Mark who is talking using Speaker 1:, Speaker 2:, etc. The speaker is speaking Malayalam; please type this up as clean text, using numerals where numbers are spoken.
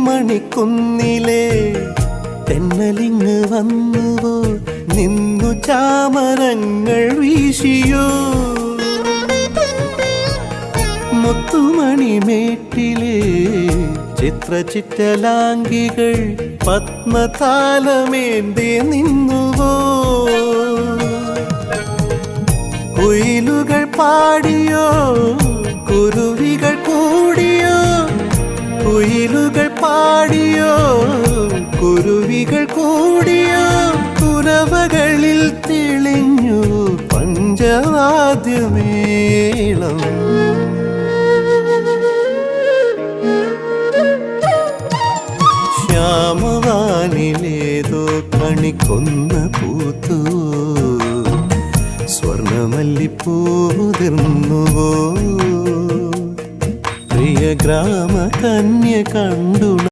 Speaker 1: മണിക്കുന്നിലെ തെന്നലിങ് വന്നുവോ നിന്നു ചാമരങ്ങൾ വീശിയോ മുത്തുമണിമേട്ടിലെ ചിത്രചിറ്റലാംഗികൾ പത്മതാലമേന്തി നിന്നുവോ കുയിലുകൾ പാടിയോ കുരുവികൾ കൂടിയോ കുയിലുകൾ പാടിയോ കുരുവികൾ കൂടിയോ കുരവകളിൽ തെളിഞ്ഞു പഞ്ചവാദ്യമേളം ശ്യാമവാനിലേതോ കണിക്കൊന്ന പൂത്തു സ്വർണമല്ലിപ്പൂതിർന്നുവോ പ്രിയ ഗ്രാമ കന്യ കണ്ടു